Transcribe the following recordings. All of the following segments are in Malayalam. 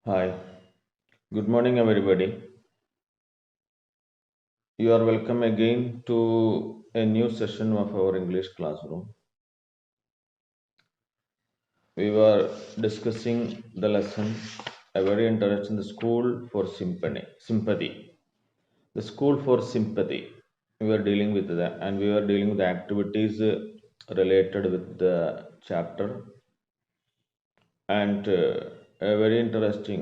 Hi, good morning, everybody. You are welcome again to a new session of our English classroom. We were discussing the lesson, a very interesting school for sympathy. The school for sympathy. We were dealing with that, and we were dealing with the activities related with the chapter, and a very interesting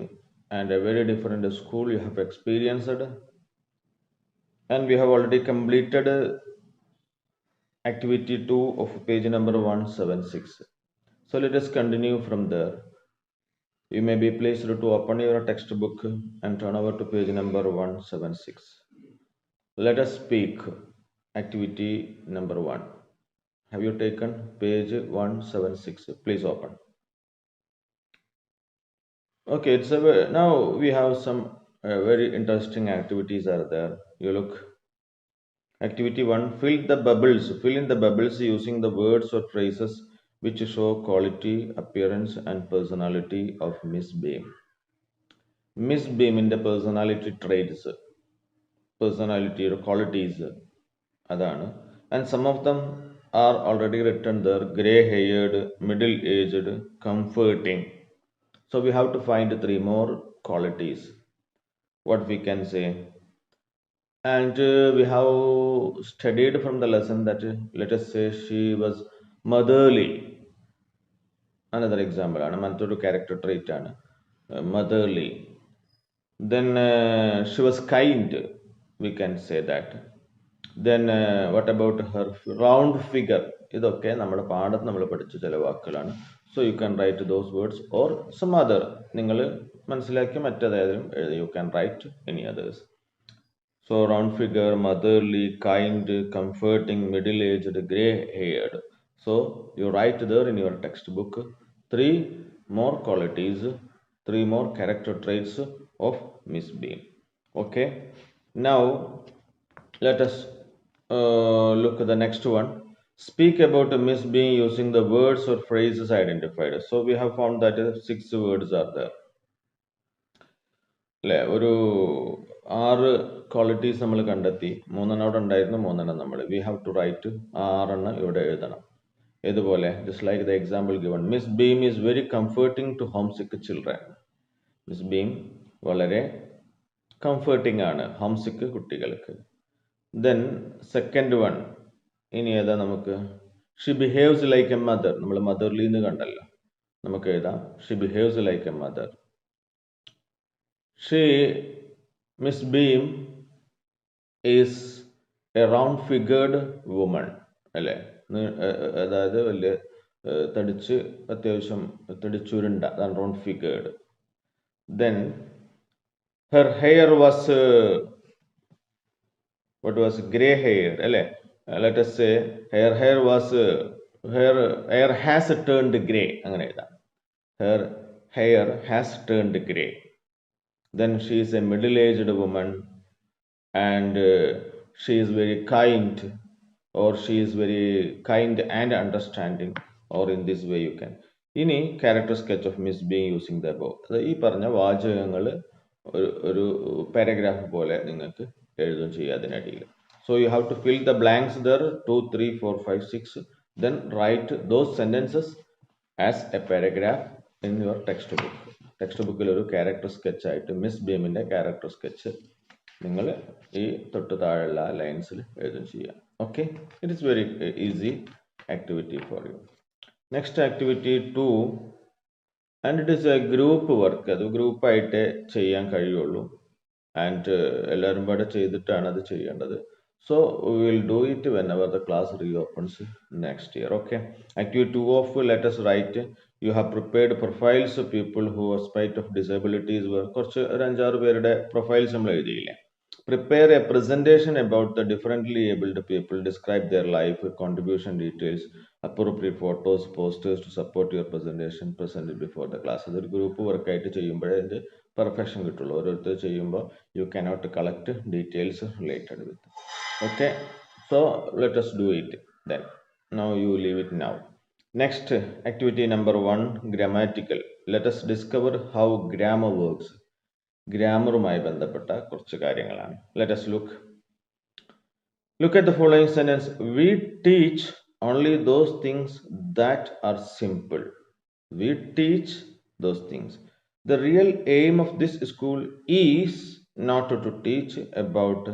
and a very different school you have experienced, and we have already completed activity 2 of page number 176. So let us continue from there. You may be pleased to open your textbook and turn over to page number 176. Let us speak activity number 1. Have you taken page 176? Please open. Okay, now we have some very interesting activities are there. You look. Activity 1. Fill the bubbles. Fill in the bubbles using the words or phrases which show quality, appearance, and personality of Miss Beam. Miss Beam in the personality traits, personality or qualities, adana. And some of them are already written there: grey haired, middle aged, comforting. So we have to find three more qualities. What we can say, and we have studied from the lesson that let us say she was motherly. Another example ആണ് മറ്റൊരു character trait ആണ് motherly. Then she was kind, we can say that. Then what about her round figure? ഇതൊക്കെ നമ്മുടെ പാഠത്ത് നമ്മൾ പഠിച്ച ചില വാക്കുകളാണ്. So you can write those words or some other. നിങ്ങൾ മനസ്സിലാക്കി മറ്റേതായാലും എഴുതി. You can write any others. So round figure, motherly, kind, comforting, middle-aged, gray-haired. So you write there in your textbook three more qualities, three more character traits of Miss Beam. Okay. Now let us look at the next one. Speak about Miss Beam using the words or phrases identified. So we have found that 6 words are there. അല്ലേ? ഒരു 6 ക്വാളിറ്റീസ് നമ്മൾ കണ്ടെത്തി. 3 അവിടെ ഉണ്ടായിരുന്നു, 3 നമ്മൾ വി ഹാവ് ടു റൈറ്റ്. 6 ഇവിടെ എഴുതണം. ഇതുപോലെ just like the example given, Miss Beam is very comforting to home sick children. Miss Beam വളരെ കംഫർട്ടിംഗ് ആണ് ഹോം സിക്ക് കുട്ടികൾക്ക്. ദെൻ സെക്കൻഡ് വൺ, ഇനി ഏതാ നമുക്ക്? She behaves like a mother. നമ്മൾ മദർലി എന്ന് കണ്ടല്ലോ, നമുക്ക് എഴുതാം she behaves like a mother. She, Miss Beam, is a round figured woman. അല്ലേ? അതായത് വലിയ തടിച്ച് അത്യാവശ്യം തടിച്ചുരുണ്ട, അതാണ് round figured. Then her hair was what was grey hair, അല്ലേ? Let us say her hair was her hair has turned grey, അങ്ങനെ എഴുതാം. Her hair has turned grey. Then she is a middle-aged woman, and she is very kind, or she is very kind and understanding, or in this way you can. ഇനി character sketch of miss being using the above. അത് ഈ പറഞ്ഞ വാചകങ്ങൾ ഒരു പാരഗ്രാഫ് പോലെ നിങ്ങൾക്ക് എഴുതുകയും ചെയ്യുക അതിനിടയിൽ. So you have to fill the blanks there 2, 3, 4, 5, 6. Then write those sentences as a paragraph in your text book. Text ബുക്കിൽ ഒരു ക്യാരക്ടർ സ്കെച്ച് ആയിട്ട് മിസ് ബീമിൻ്റെ ക്യാരക്ടർ സ്കെച്ച് നിങ്ങൾ ഈ തൊട്ട് താഴെയുള്ള ലൈൻസിൽ എഴുതുകയും ചെയ്യാം. Okay, it is very easy activity for you. Next activity 2, and it is a group work. അത് ഗ്രൂപ്പായിട്ടേ ചെയ്യാൻ കഴിയുള്ളൂ, ആൻഡ് എല്ലാവരും പാടെ ചെയ്തിട്ടാണ് അത് ചെയ്യേണ്ടത്. So we will do it whenever the class reopens next year. Okay. Activity 2 of let us write. You have prepared profiles of people who, in spite of disabilities, were കുറച്ച് ഒരു 5-6 പേരുടെ പ്രൊഫൈൽസ് നമ്മൾ എഴുതിയില്ലേ? Prepare a presentation about the differently abled people. Describe their life, contribution details, appropriate photos, posters to support your presentation presented before the class. അതൊരു ഗ്രൂപ്പ് വർക്കായിട്ട് ചെയ്യുമ്പോഴേ അതിൻ്റെ പെർഫെക്ഷൻ കിട്ടുള്ളൂ. ഓരോരുത്തർ ചെയ്യുമ്പോൾ you cannot collect details related with. Okay, so let us do it then. Now you leave it now. Next, activity number 1, grammatical. Let us discover how grammar works. ഗ്രാമറുമായി ബന്ധപ്പെട്ട കുറച്ച് കാര്യങ്ങളാണ്. Let us look at the following sentence. We teach only those things that are simple. We teach those things. The real aim of this school is not to teach about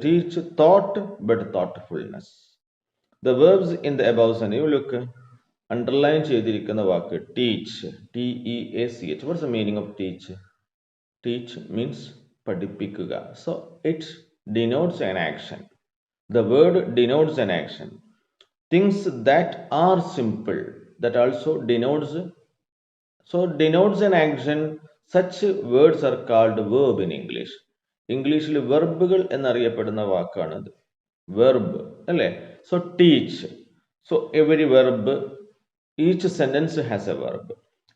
teach thought but thoughtfulness. The verbs in the above sentence, you look, underline ചെയ്തിരിക്കുന്ന വാക്ക് teach, T-E-A-C-H. What's the meaning of teach? Teach means പഠിപ്പിക്കുക. So it denotes an action. The word denotes an action. Things that are simple, that also denotes an action. Such words are called verb in English. ഇംഗ്ലീഷിൽ വെർബുകൾ എന്നറിയപ്പെടുന്ന വാക്കാണത്. വെർബ് അല്ലേ? So teach. So every verb, each sentence has a verb.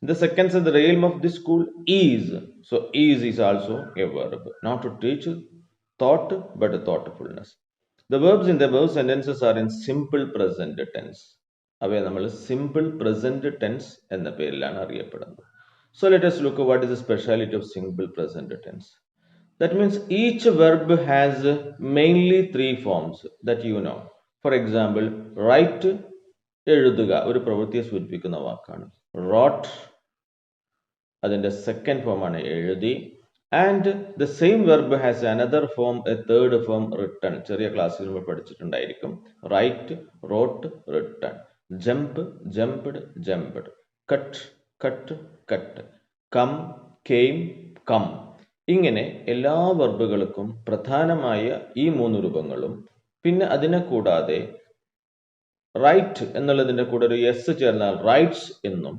The second sentence, the aim of this school is. So is also a verb. Not to teach thought but thoughtfulness. The verbs in the above sentences are in simple present tense. അവയെ നമ്മൾ simple present tense എന്ന പേരിലാണ് അറിയപ്പെടുന്നത്. So let us look at what is the speciality of simple present tense. That means each verb has mainly 3 forms that you know. For example, write, എഴുതുക ഒരു പ്രവൃത്തിയെ സൂചിപ്പിക്കുന്ന വാക്കാണ്. Wrote, അതിൻ്റെ സെക്കൻഡ് ഫോമാണ് എഴുതി. And the same verb has another form, a third form, written. ചെറിയ ക്ലാസ്സിൽ നമ്മൾ പഠിച്ചിട്ടുണ്ടായിരിക്കും. Write, wrote, written. Jump, jumped, jumped. Cut, cut, cut. Come, came, come. ഇങ്ങനെ എല്ലാ വെർബുകൾക്കും പ്രധാനമായ ഈ 3 രൂപങ്ങളും പിന്നെ അതിനെ കൂടാതെ റൈറ്റ് എന്നുള്ളതിൻ്റെ കൂടെ ഒരു എസ് ചേർന്നാൽ റൈറ്റ്സ് എന്നും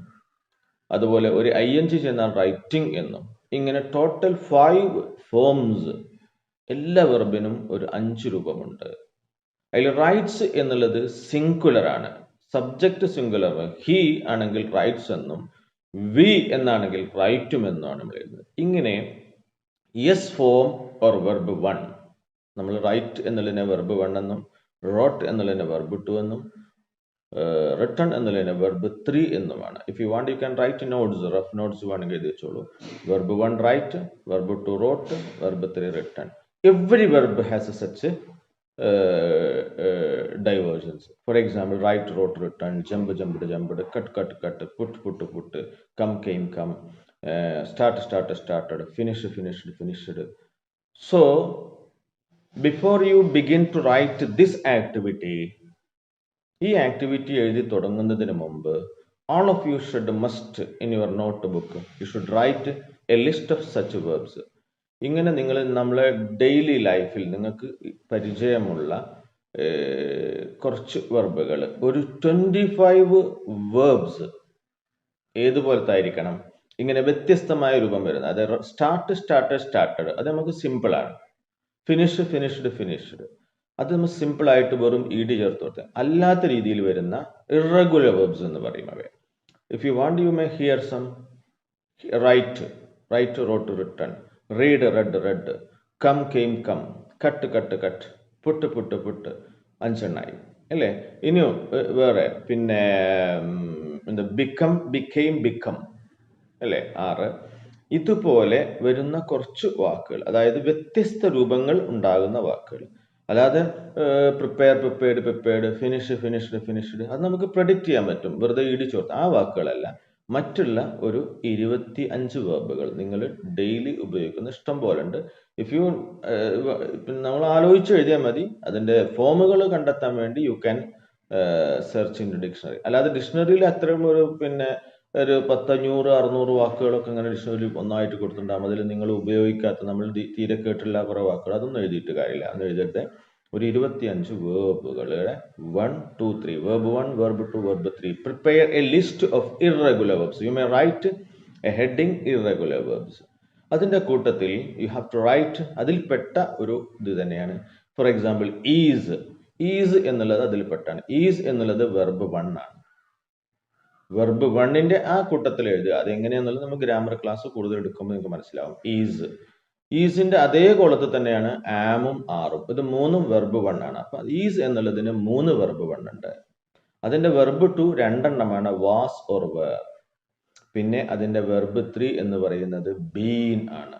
അതുപോലെ ഒരു ING ചേർന്നാൽ റൈറ്റിംഗ് എന്നും ഇങ്ങനെ ടോട്ടൽ 5 ഫോംസ് എല്ലാ വെർബിനും ഒരു 5 രൂപമുണ്ട്. അതിൽ റൈറ്റ്സ് എന്നുള്ളത് സിംഗുലർ ആണ്. സബ്ജക്റ്റ് സിംഗുലർ, ഹി ആണെങ്കിൽ റൈറ്റ്സ് എന്നും വി എന്നാണെങ്കിൽ റൈറ്റും എന്നുമാണ് നമ്മൾ എഴുതുന്നത്. ഇങ്ങനെ യെസ് ഫോം ഓർ വെർബ് 1, നമ്മൾ റൈറ്റ് എന്നുള്ളതിനെ വെർബ് 1 എന്നും റോട്ട് എന്നുള്ളതിനെ വെർബ് 2 എന്നും റിട്ടൺ എന്നുള്ളതിനെ വെർബ് 3 എന്നുമാണ്. If you want you can write notes, rough notes വേണമെങ്കിൽ എഴുതി വെച്ചോളൂ. Verb 1 write, verb 2 wrote, verb 3 written. Every verb has such diversions. For example, write, wrote, written, jump, jumped, jumped, cut, cut, cut, put, put, put, come, came, come, start, started, started, finish, finished, finished. So, before you begin to write this activity, ഈ ആക്ടിവിറ്റി എഴുതി തുടങ്ങുന്നതിന് മുമ്പ് all of you must in your notebook, you should write a list of such verbs. ഇങ്ങനെ നിങ്ങൾ നമ്മളെ ഡെയിലി ലൈഫിൽ നിങ്ങൾക്ക് പരിചയമുള്ള കുറച്ച് വെർബുകൾ, ഒരു 25 വേർബ്സ് ഏതുപോലത്തെ ആയിരിക്കണം? ഇങ്ങനെ വ്യത്യസ്തമായ രൂപം വരുന്നത്. അതായത് സ്റ്റാർട്ട്, സ്റ്റാർട്ടഡ്, സ്റ്റാർട്ടഡ്, അത് നമുക്ക് സിമ്പിളാണ്. ഫിനിഷ്, ഫിനിഷ്ഡ്, ഫിനിഷ്ഡ്, അത് നമ്മൾ സിമ്പിളായിട്ട് വെറും ED ചേർത്ത് കൊടുത്താൽ. അല്ലാത്ത രീതിയിൽ വരുന്ന ഇറഗുലർ വെർബ്സ് എന്ന് പറയും അവയെ. If you want you may hear some. Write, write, wrote, written. Read, read, read. Come, came, come. Cut, cut, cut. Put, put, put. 5 എണ്ണായി അല്ലേ? ഇനിയും വേറെ പിന്നെ ബിക്കം, ബിക്കെയിം, ബിക്കം അല്ലേ? 6. ഇതുപോലെ വരുന്ന കുറച്ച് വാക്കുകൾ, അതായത് വ്യത്യസ്ത രൂപങ്ങൾ ഉണ്ടാകുന്ന വാക്കുകൾ. അല്ലാതെ prepare, prepared, prepared, finish, finished, finished, അത് നമുക്ക് പ്രഡിക്റ്റ് ചെയ്യാൻ പറ്റും വെറുതെ ED ചോർത്ത്. ആ വാക്കുകളല്ല, മറ്റുള്ള ഒരു 25 വേർബുകൾ നിങ്ങൾ ഡെയിലി ഉപയോഗിക്കുന്ന ഇഷ്ടം പോലെ ഉണ്ട്. ഇഫ് യു നമ്മൾ ആലോചിച്ച് എഴുതിയാൽ മതി. അതിൻ്റെ ഫോമുകൾ കണ്ടെത്താൻ വേണ്ടി you can search in dictionary. അല്ലാതെ ഡിക്ഷണറിയിൽ അത്രയും ഒരു പിന്നെ ഒരു 500, 600 വാക്കുകളൊക്കെ അങ്ങനെ ഡിക്ഷണറിയിൽ ഒന്നായിട്ട് കൊടുത്തിട്ടുണ്ടാകും. അതിൽ നിങ്ങൾ ഉപയോഗിക്കാത്ത, നമ്മൾ തീരെ കേട്ടില്ല കുറേ വാക്കുകൾ, അതൊന്നും എഴുതിയിട്ട് കാര്യമില്ല. അതൊന്നും എഴുതിയിട്ട് ഒരു 25 വേർബുകളുടെ 1, 2, 3. Verb 1, verb 2, verb 3. Prepare a list of irregular verbs. You may write a heading irregular verbs. അതിൻ്റെ കൂട്ടത്തിൽ യു ഹാവ് ടു റൈറ്റ് അതിൽപ്പെട്ട ഒരു ഇത് തന്നെയാണ്. For example, is. ഈസ് എന്നുള്ളത് അതിൽപ്പെട്ടാണ്. ഈസ് എന്നുള്ളത് വെർബ് 1 ആണ്. വെർബ് 1ന്റെ ആ കൂട്ടത്തിൽ എഴുതുക. അതെങ്ങനെയാന്നുള്ളത് നമുക്ക് ഗ്രാമർ ക്ലാസ് കൂടുതൽ എടുക്കുമ്പോൾ നിങ്ങൾക്ക് മനസ്സിലാവും. ഈസ്, ഈസിന്റെ അതേ കോളത്തിൽ തന്നെയാണ് ആമും ആറും. ഇത് 3ഉം വെർബ് 1 ആണ്. അപ്പൊ ഈസ് എന്നുള്ളതിന് 3 വെർബ് 1 ഉണ്ട്. അതിൻ്റെ വെർബ് ടു രണ്ടെണ്ണമാണ്, വാസ് ഓർ വേർ. പിന്നെ അതിൻ്റെ വെർബ് 3 എന്ന് പറയുന്നത് ബീൻ ആണ്.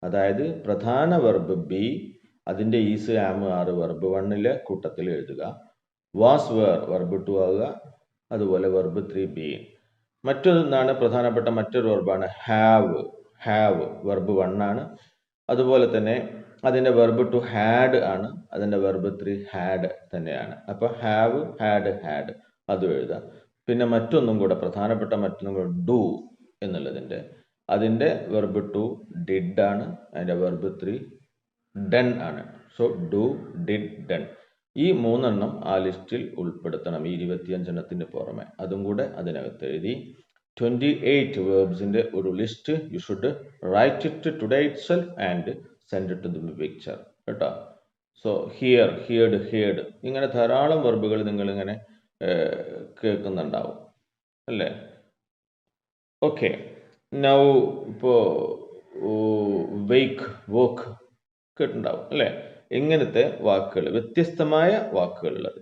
അതായത് പ്രധാന വെർബ് ബി, അതിൻ്റെ ഈസ് ആം ആർ വെർബ് 1 കൂട്ടത്തിൽ എഴുതുക. വാസ് വേർ വെർബ് 2 ആവുക. അതുപോലെ വെർബ് 3 ബീൻ. മറ്റൊന്നാണ് പ്രധാനപ്പെട്ട മറ്റൊരു വെർബാണ് ഹാവ്. ഹാവ് വെർബ് 1 ആണ്. അതുപോലെ തന്നെ അതിൻ്റെ വെർബ് 2 ഹാഡ് ആണ്. അതിൻ്റെ വെർബ് 3 ഹാഡ് തന്നെയാണ്. അപ്പോൾ ഹാവ്, ഹാഡ്, ഹാഡ് അതും എഴുതാം. പിന്നെ മറ്റൊന്നും കൂടെ പ്രധാനപ്പെട്ട മറ്റൊന്നും കൂടെ ഡു എന്നുള്ളതിൻ്റെ, അതിൻ്റെ വെർബ് 2 ഡിഡ് ആണ്. അതിൻ്റെ വെർബ് 3 ഡൺ ആണ്. സോ ഡു, ഡിഡ്, ഡൺ ഈ 3 ആ ലിസ്റ്റിൽ ഉൾപ്പെടുത്തണം. ഈ 25 പുറമെ അതും കൂടെ അതിനകത്ത് എഴുതി 28 വേർബ്സിന്റെ ഒരു list you should write it today itself and send it to the picture കേട്ടോ. സോ ഹിയർ, ഹിയർഡ്, ഹിയർഡ് ഇങ്ങനെ ധാരാളം വെർബുകൾ നിങ്ങൾ ഇങ്ങനെ കേൾക്കുന്നുണ്ടാവും അല്ലേ. ഓക്കെ, നൗ ഇപ്പോൾ വെയ്ക്ക്, വോക്ക് കേട്ടിട്ടുണ്ടാവും അല്ലേ. ഇങ്ങനത്തെ വാക്കുകൾ, വ്യത്യസ്തമായ വാക്കുകളുള്ളത്.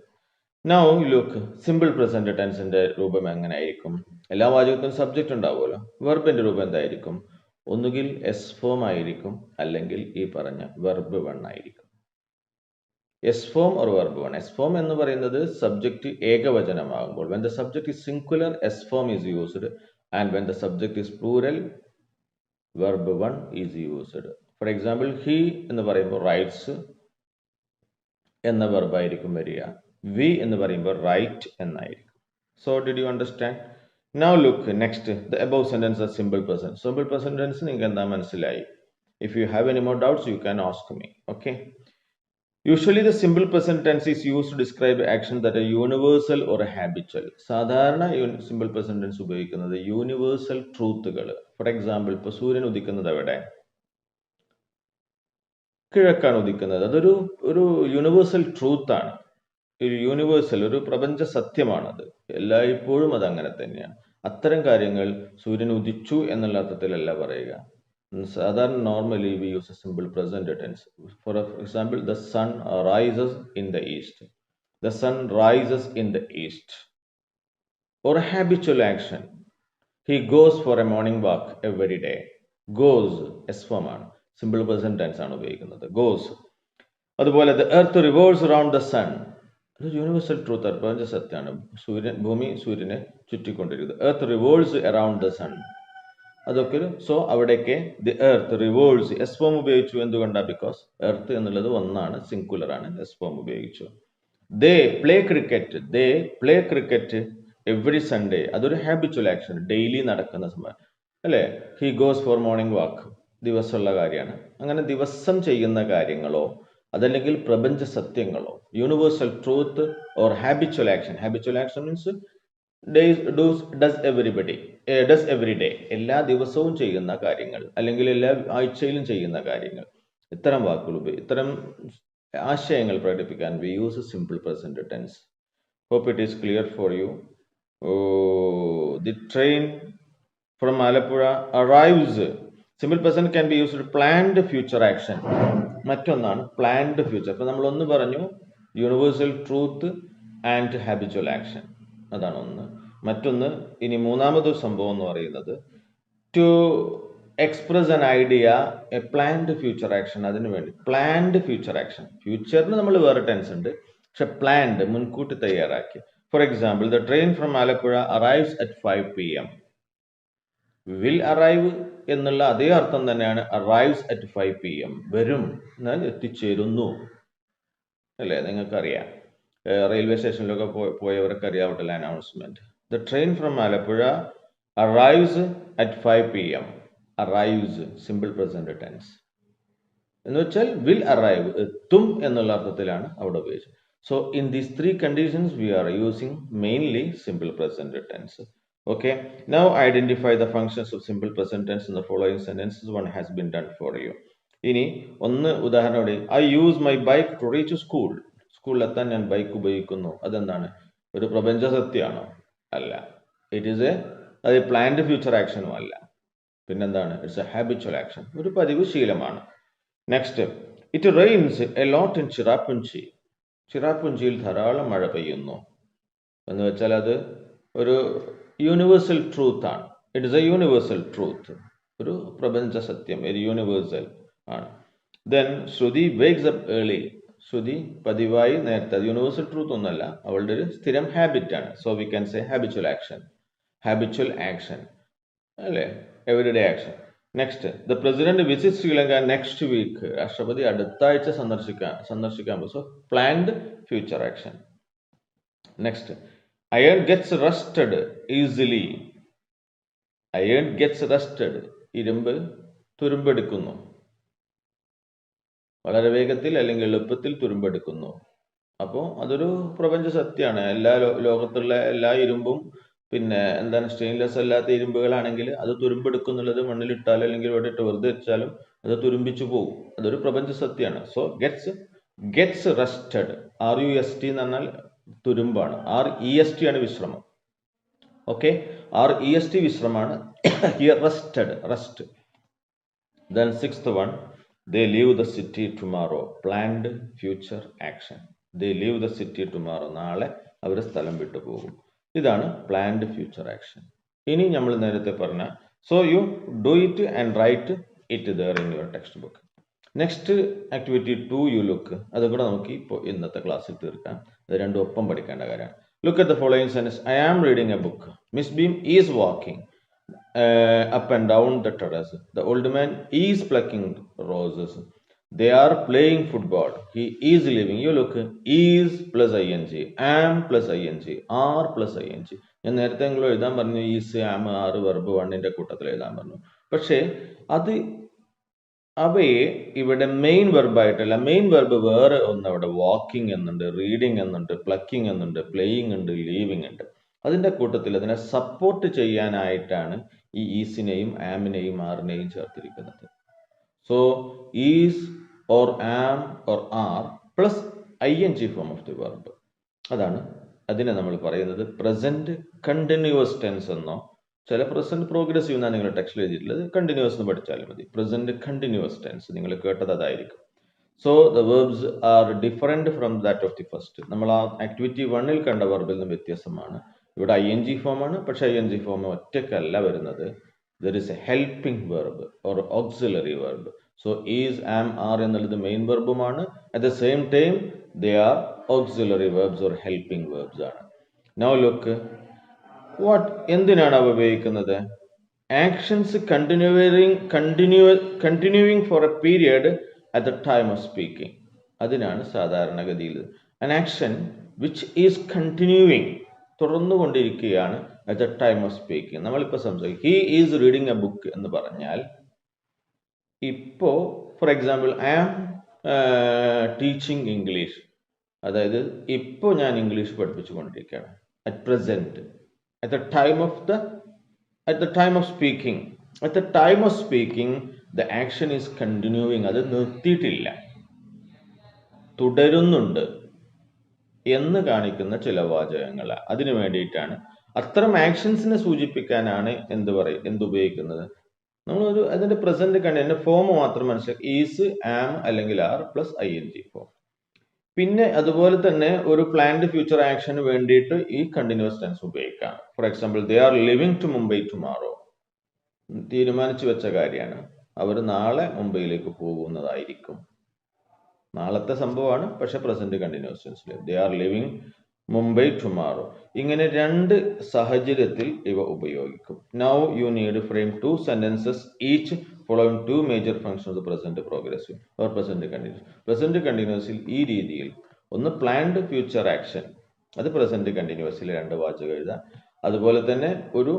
നൗ ലുക്ക്, സിമ്പിൾ പ്രസന്റ് ടെൻസിന്റെ രൂപം എങ്ങനെ ആയിരിക്കും? എല്ലാ വാചകത്തിനും സബ്ജക്റ്റ് ഉണ്ടാവുമല്ലോ. വെർബിന്റെ രൂപം എന്തായിരിക്കും? ഒന്നുകിൽ എസ് ഫോം ആയിരിക്കും, അല്ലെങ്കിൽ ഈ പറഞ്ഞ വെർബ് 1 ആയിരിക്കും. S form or verb 1. S form എന്ന് പറയുന്നത് subject ഏകവചനമാകുമ്പോൾ, when the subject is singular S form is used, and when the subject is plural verb 1 is used. For example, he എന്ന് പറയുമ്പോൾ റൈറ്റ്സ് എന്ന വെർബ് ആയിരിക്കും വരിക. വി എന്ന് പറയുമ്പോൾ റൈറ്റ് എന്നായിരിക്കും. So did you understand? Now look next, the above sentence are simple present. Simple present tense നിങ്ങൾക്ക് എന്താ മനസ്സിലായി? If you have any more doubts you can ask me. Okay, usually the simple present tense is used to describe action that are universal or habitual. സാധാരണ സിമ്പിൾ പ്രസന്റ് ടെൻസ് ഉപയോഗിക്കുന്നത് യൂണിവേഴ്സൽ ട്രൂത്തുകൾ. ഫോർ എക്സാമ്പിൾ, ഇപ്പോൾ സൂര്യൻ ഉദിക്കുന്നത് എവിടെ? കിഴക്കാണ് ഉദിക്കുന്നത്. അതൊരു യൂണിവേഴ്സൽ ട്രൂത്ത് ആണ്. ഒരു യൂണിവേഴ്സൽ, ഒരു പ്രപഞ്ച സത്യമാണത്. എല്ലായ്പ്പോഴും അത് അങ്ങനെ തന്നെയാണ്. അത്തരം കാര്യങ്ങൾ സൂര്യൻ ഉദിച്ചു എന്നുള്ള അർത്ഥത്തിലല്ല പറയുക. സാധാരണ normally we use a simple present tense. For example, the sun rises in the east. The sun rises in the east. Or a habitual action, he goes for a morning walk every day. Goes s form ആണ്, സിമ്പിൾ പ്രസന്റ് ടെൻസ് ആണ് ഉപയോഗിക്കുന്നത്, ഗോസ്. അതുപോലെ the earth revolves around the sun. ഒരു യൂണിവേഴ്സൽ ട്രൂത്ത്, പ്രപഞ്ച സത്യമാണ്. ഭൂമി സൂര്യനെ ചുറ്റിക്കൊണ്ടിരിക്കുന്നത്. Earth revolves around the sun. അതൊക്കെ. സോ അവിടേക്ക് the earth revolves S form ഉപയോഗിച്ചു. എന്തുകൊണ്ടാണ്? ബിക്കോസ് എർത്ത് എന്നുള്ളത് ഒന്നാണ്, സിംഗുലർ ആണ്. എസ് ഫോം ഉപയോഗിച്ചു. They play cricket. They play cricket every Sunday. അതൊരു ഹാബിച്വൽ ആക്ഷൻ, ഡെയിലി നടക്കുന്ന സംഭവം അല്ലേ. He goes for morning walk, ദിവസമുള്ള കാര്യമാണ്. അങ്ങനെ ദിവസം ചെയ്യുന്ന കാര്യങ്ങളോ അതല്ലെങ്കിൽ പ്രപഞ്ച സത്യങ്ങളോ, universal truth or habitual action. Habitual action means does every day, എല്ലാ ദിവസവും ചെയ്യുന്ന കാര്യങ്ങൾ അല്ലെങ്കിൽ എല്ലാ ആഴ്ചയിലും ചെയ്യുന്ന കാര്യങ്ങൾ. ഇത്തരം വാക്കുകൾ, ഇത്തരം ആശയങ്ങൾ പ്രകടിപ്പിക്കാൻ we use simple present tense. Hope it is clear for you. The train from Alappuzha arrives. Simple present can be used planned future action. മറ്റൊന്നാണ് പ്ലാൻഡ് ഫ്യൂച്ചർ. ഇപ്പൊ നമ്മൾ ഒന്ന് പറഞ്ഞു universal truth and habitual action, അതാണ് ഒന്ന്. മറ്റൊന്ന്, ഇനി മൂന്നാമതൊരു സംഭവം എന്ന് പറയുന്നത് to express an idea, a planned future action. അതിനു വേണ്ടി പ്ലാൻഡ് ഫ്യൂച്ചർ ആക്ഷൻ. ഫ്യൂച്ചറിന് നമ്മൾ വേറെ ടെൻസ് ഉണ്ട്, പക്ഷെ പ്ലാൻഡ് മുൻകൂട്ടി തയ്യാറാക്കി. Four example, the train from Alappuzha arrives at 5 PM. Will arrive എന്നുള്ള അതേ അർത്ഥം തന്നെയാണ് അറൈവ്സ് അറ്റ് 5 PM. വരും എന്നാൽ എത്തിച്ചേരുന്നു അല്ലേ. നിങ്ങൾക്കറിയാം, റെയിൽവേ സ്റ്റേഷനിലൊക്കെ പോയവർക്ക് അറിയാവട്ടല്ല announcement. The train from Alappuzha arrives at 5 PM. Arrives simple present tense എന്ന് വെച്ചാൽ വിൽ അറൈവ്, എത്തും എന്നുള്ള അർത്ഥത്തിലാണ് അവിടെ ഉപയോഗിച്ചത്. So in these 3 conditions we are using mainly simple present tense. Okay, now identify the functions of simple present tense in the following sentences. One has been done for you. ഇനി ഒന്ന് ഉദാഹരണോടെ, I use my bike to reach school. സ്കൂളിലെത്താൻ ഞാൻ ബൈക്ക് ഉപയോഗിക്കുന്നു. അതെന്താണ്? ഒരു പ്രപഞ്ച സത്യമാണോ? അല്ല. ഇറ്റ് ഈസ് അത് പ്ലാൻഡ് ഫ്യൂച്ചർ ആക്ഷനും അല്ല. പിന്നെന്താണ്? ഇറ്റ്സ് എ ഹാബിച്വൽ ആക്ഷൻ, ഒരു പതിവ് ശീലമാണ്. Next, it rains a lot in Cherrapunji. ചിറാപ്പുഞ്ചിയിൽ ധാരാളം മഴ പെയ്യുന്നു. എന്ന് വെച്ചാൽ അത് ഒരു യൂണിവേഴ്സൽ ട്രൂത്ത് ആണ്. It is a universal truth, ഒരു പ്രപഞ്ച സത്യം, ഒരു യൂണിവേഴ്സൽ ആണ്. Then Shruti wakes up early. Shruti പതിവായി നേരത്തെ, അത് യൂണിവേഴ്സൽ ട്രൂത്ത് ഒന്നല്ല, അവളുടെ ഒരു സ്ഥിരം ഹാബിറ്റ് ആണ്. So we can say habitual action. Habitual action അല്ലേ, everyday action. Next, the president visit Sri Lanka next week. രാഷ്ട്രപതി അടുത്ത ആഴ്ച സന്ദർശിക്കാൻ പോകും. So planned future action. Next, iron gets rusted easily. Iron gets rusted, ഇരുമ്പ് തുരുമ്പെടുക്കുന്നു, വളരെ വേഗത്തിൽ അല്ലെങ്കിൽ എളുപ്പത്തിൽ തുരുമ്പെടുക്കുന്നു. അപ്പോൾ അതൊരു പ്രപഞ്ച സത്യമാണ്. എല്ലാ ലോകത്തുള്ള എല്ലാ ഇരുമ്പും പിന്നെ എന്താണ് സ്റ്റെയിൻലെസ് അല്ലാത്ത ഇരുമ്പുകളാണെങ്കിൽ അത് തുരുമ്പെടുക്കുന്നുള്ളത് മണ്ണിലിട്ടാൽ അല്ലെങ്കിൽ ഇവിടെ ഇട്ട് വെറുതെ വെച്ചാലും അത് തുരുമ്പിച്ചു പോകും. അതൊരു പ്രപഞ്ച സത്യമാണ്. സോ ഗെറ്റ്സ് റസ്റ്റഡ്, RUST എന്ന് പറഞ്ഞാൽ തുരുമ്പാണ്. REST ആണ് വിശ്രമം. ഓക്കെ, REST വിശ്രമാണ്. Here rusted, rust. Then sixth one, they leave the city tomorrow. planned future action. they leave the city tomorrow. നാളെ അവർ സ്ഥലം വിട്ടു പോകും. ഇതാണ് പ്ലാൻഡ് ഫ്യൂച്ചർ ആക്ഷൻ. ഇനി നമ്മൾ നേരത്തെ പറഞ്ഞ so you do it and write it there in your text book. Next activity 2 you look. അതും കൂടെ നമുക്ക് ഇപ്പോൾ ഇന്നത്തെ ക്ലാസ്സിൽ തീർക്കാം. അത് രണ്ടും ഒപ്പം പഠിക്കേണ്ട കാര്യമാണ്. Look at the following sentence. I am reading a book. Miss Beam is walking up and down the terrace. The old man is plucking roses. They are playing football. He is leaving. You look, is plus ing, am plus ing, are plus ing. ഞാൻ നേരത്തെ നിങ്ങൾ എഴുതാൻ പറഞ്ഞു ഈസ്, ആം, ആറ്, വെർബ് വണ്ണിന്റെ കൂട്ടത്തിൽ എഴുതാൻ പറഞ്ഞു. പക്ഷേ അത് അവയെ ഇവിടെ മെയിൻ വെർബായിട്ടല്ല. മെയിൻ വെർബ് വേറെ ഒന്ന് അവിടെ വാക്കിംഗ് എന്നുണ്ട്, റീഡിങ് എന്നുണ്ട്, പ്ലക്കിംഗ് എന്നുണ്ട്, പ്ലേയിങ് ഉണ്ട്, ലീവിങ് ഉണ്ട്. അതിന്റെ കൂട്ടത്തിൽ അതിനെ സപ്പോർട്ട് ചെയ്യാനായിട്ടാണ് ഈ ഈസിനെയും ആമിനെയും ആറിനെയും ചേർത്തിരിക്കുന്നത്. So is or am or are plus ing form of the verb. അതാണ് അതിനെ നമ്മൾ പറയുന്നത് പ്രസന്റ് കണ്ടിന്യൂസ് ടെൻസ് എന്നോ, ചില പ്രസന്റ് പ്രോഗ്രസീവ് എന്നാണ് നിങ്ങൾ ടെക്സ്റ്റിൽ എഴുതിയിട്ടുള്ളത്. കണ്ടിന്യൂസ് എന്ന് പഠിച്ചാലും മതി. പ്രസന്റ് കണ്ടിന്യൂസ് ടെൻസ് നിങ്ങൾ കേട്ടത് അതായിരിക്കും. So the verbs are different from that of the first. നമ്മൾ ആ ആക്ടിവിറ്റി 1 കണ്ട വെർബിൽ നിന്ന് വ്യത്യസ്തമാണ്. ഇവിടെ ing ഫോം ആണ്. പക്ഷെ ing ഫോം ഒറ്റക്കല്ല വരുന്നത്. There is a helping verb or auxiliary verb. So is, am, are എന്നുള്ളത് മെയിൻ വെർബുമാണ്. At the same time they are auxiliary verbs or helping verbs ആണ്. നൗ ലുക്ക്, എന്തിനാണ് അവ ഉപയോഗിക്കുന്നത്? Actions continuing for a period at the time of speaking. അതിനാണ് സാധാരണഗതിയിൽ an action which is continuing, തുടർന്നുകൊണ്ടിരിക്കുകയാണ് at the time of speaking. നമ്മളിപ്പോൾ സംസാരിക്കും he is reading a book എന്ന് പറഞ്ഞാൽ, ഇപ്പോ for example I am teaching English, അതായത് ഇപ്പോൾ ഞാൻ ഇംഗ്ലീഷ് പഠിപ്പിച്ചുകൊണ്ടിരിക്കുകയാണ്. at present, at the time of speaking. At the time of speaking the action is continuing. അത് നിർത്തിയിട്ടില്ല, തുടരുന്നുണ്ട് എന്ന് കാണിക്കുന്ന ചില വാചകങ്ങൾ. അതിനു വേണ്ടിയിട്ടാണ്, അത്തരം ആക്ഷൻസിനെ സൂചിപ്പിക്കാനാണ് എന്തുപയോഗിക്കുന്നത്. നമ്മളൊരു അതിന്റെ പ്രസന്റ് കണ്ടിന്യൂ ഫോം മാത്രം മനസ്സിലാക്കി. ഈസ്, ആം അല്ലെങ്കിൽ ആർ പ്ലസ് ing ഫോം. പിന്നെ അതുപോലെ തന്നെ ഒരു പ്ലാൻഡ് ഫ്യൂച്ചർ ആക്ഷന് വേണ്ടിയിട്ട് ഈ കണ്ടിന്യൂസ് ടെൻസ് ഉപയോഗിക്കാം. For example they are living to Mumbai tomorrow. തീരുമാനിച്ചു വെച്ച കാര്യമാണ്, അവർ നാളെ മുംബൈയിലേക്ക് പോകുന്നതായിരിക്കും. നാളത്തെ സംഭവമാണ്, പക്ഷെ പ്രസന്റ് കണ്ടിന്യൂസ് ടെൻസിൽ they are living Mumbai tomorrow. ഇങ്ങനെ രണ്ട് സാഹചര്യത്തിൽ ഇവ ഉപയോഗിക്കും. Now you need frame 2 sentences each following 2 major functions of the present progressive or present continuous. Present കണ്ടിന്യൂസിൽ ഈ രീതിയിൽ ഒന്ന് പ്ലാൻഡ് ഫ്യൂച്ചർ ആക്ഷൻ, അത് പ്രസന്റ് കണ്ടിന്യൂസിൽ 2 വാചകം എഴുതാം. അതുപോലെ തന്നെ ഒരു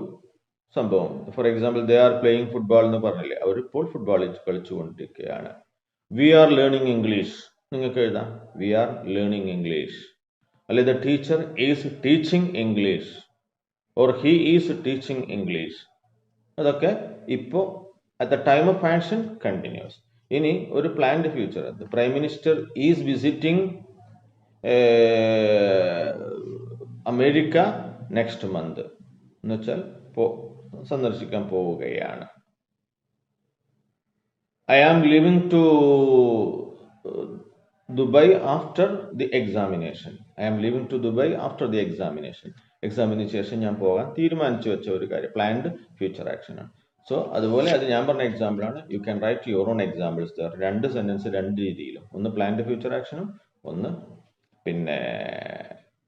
സംഭവം, for example they are playing football എന്ന് പറഞ്ഞില്ലേ, അവർ ഇപ്പോൾ ഫുട്ബോൾ കളിച്ചുകൊണ്ടിരിക്കുകയാണ്. വി ആർ ലേണിംഗ് ഇംഗ്ലീഷ്, നിങ്ങൾക്ക് എഴുതാം വി ആർ ലേണിംഗ് ഇംഗ്ലീഷ്. അല്ലെ the teacher is teaching English or he is teaching English. അതൊക്കെ ഇപ്പോൾ at the time of action continuous. ഇനി ഒരു planned future, the prime minister is visiting America next month എന്ന് വെച്ചാൽ സന്ദർശിക്കാൻ പോവുകയാണ്. I am living to Dubai after the examination. I am leaving to Dubai after the examination. എക്സാമിന് ശേഷം ഞാൻ പോകാൻ തീരുമാനിച്ചു വെച്ച ഒരു കാര്യം, പ്ലാൻഡ് ഫ്യൂച്ചർ ആക്ഷൻ ആണ്. സോ അതുപോലെ അത് ഞാൻ പറഞ്ഞ എക്സാമ്പിൾ ആണ്. You can write your own examples there. രണ്ട് സെന്റൻസ് രണ്ട് രീതിയിലും, ഒന്ന് പ്ലാൻഡ് ഫ്യൂച്ചർ ആക്ഷനും ഒന്ന് പിന്നെ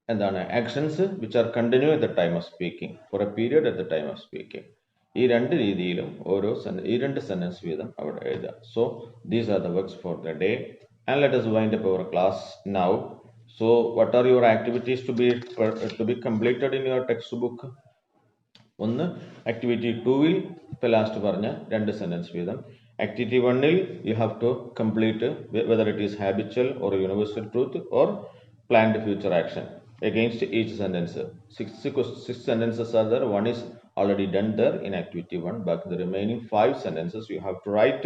എന്താണ് actions which are continue at the time of speaking for a period at the time of speaking. ഈ രണ്ട് രീതിയിലും ഈ രണ്ട് സെന്റൻസ് വീതം അവിടെ എഴുതുക. So these are the works for the day and let us wind up our class now. So what are your activities to be completed in your textbook? ഒന്ന് ആക്ടിവിറ്റി 2-ൽ ഇപ്പോൾ ലാസ്റ്റ് പറഞ്ഞ രണ്ട് സെന്റൻസ് വീതം. ആക്ടിവിറ്റി 1-ൽ you have to complete whether it is habitual or universal truth or planned future action against each sentence. Six sentences are there. One is already done there in activity 1, but the remaining 5 sentences you have to write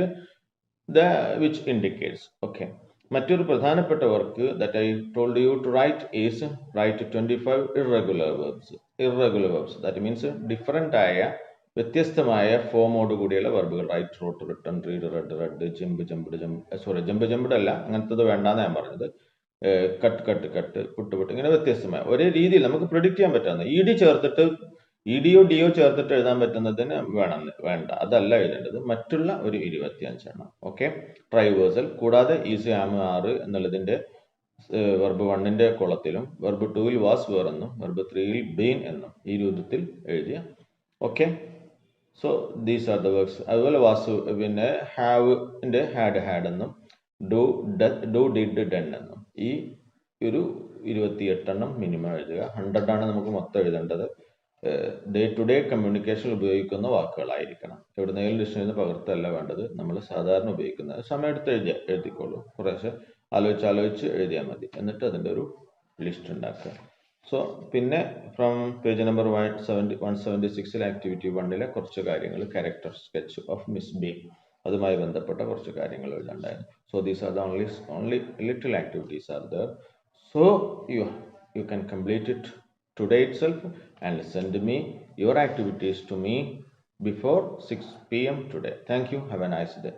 the which indicates. Okay. മറ്റൊരു പ്രധാനപ്പെട്ട work that I told you to write is write 25 irregular verbs. Irregular verbs that means different ആയ വ്യത്യസ്തമായ ഫോമോട് കൂടിയുള്ള വെർബുകൾ. Write, wrote, written, read, read, read, jump jump അല്ല, അങ്ങനത്തത് വേണ്ടാന്ന് ഞാൻ പറഞ്ഞത്. Cut cut cut, put put, ഇങ്ങനെ വ്യത്യസ്തമായ ഒരേ രീതിയിൽ നമുക്ക് പ്രിഡിക്റ്റ് ചെയ്യാൻ പറ്റാവുന്ന ഇ ഡി ചേർത്തിട്ട് ഇഡിയോ ഡിയോ ചേർത്തിട്ട് എഴുതാൻ പറ്റുന്നതിന് വേണ്ട, അതല്ല എഴുതേണ്ടത്. മറ്റുള്ള ഒരു 25 എണ്ണം. ഓക്കെ. ട്രൈവേഴ്സൽ കൂടാതെ ഈസി ആം ആറ് എന്നുള്ളതിന്റെ വെർബ് 1-ന്റെ കുളത്തിലും വെർബ് 2-ൽ വാസ് വേറെന്നും വെർബ് 3-ൽ ബീൻ എന്നും ഈ രൂപത്തിൽ എഴുതിയ. Okay. So these are the works. അതുപോലെ വാസ് പിന്നെ ഹാവിന്റെ ഹാഡ് എന്നും ഡു ഡിഡ് ഡൺ എന്നും ഈ ഒരു 28 എണ്ണം മിനിമം എഴുതുക. 100 ആണ് നമുക്ക് മൊത്തം എഴുതേണ്ടത്. ഡേ ടു ഡേ കമ്മ്യൂണിക്കേഷൻ ഉപയോഗിക്കുന്ന വാക്കുകളായിരിക്കണം. എവിടുന്നെങ്കിലും ഡിക്ഷണറിയിൽ നിന്ന് പകർത്തല്ല വേണ്ടത്, നമ്മൾ സാധാരണ ഉപയോഗിക്കുന്നത്. സമയമെടുത്ത് എഴുതിക്കോളൂ, കുറേശ്ശെ ആലോചിച്ച് എഴുതിയാൽ മതി. എന്നിട്ട് അതിൻ്റെ ഒരു ലിസ്റ്റ് ഉണ്ടാക്കുക. സോ പിന്നെ ഫ്രം പേജ് നമ്പർ 176 ആക്ടിവിറ്റി 1-ലെ കുറച്ച് കാര്യങ്ങൾ, character sketch of Miss B, അതുമായി ബന്ധപ്പെട്ട കുറച്ച് കാര്യങ്ങൾ എഴുതാണ്ടായിരുന്നു. So these are the only little activities are there. സോ you can complete it today itself and send me your activities to me before 6 p.m. today. Thank you. Have a nice day.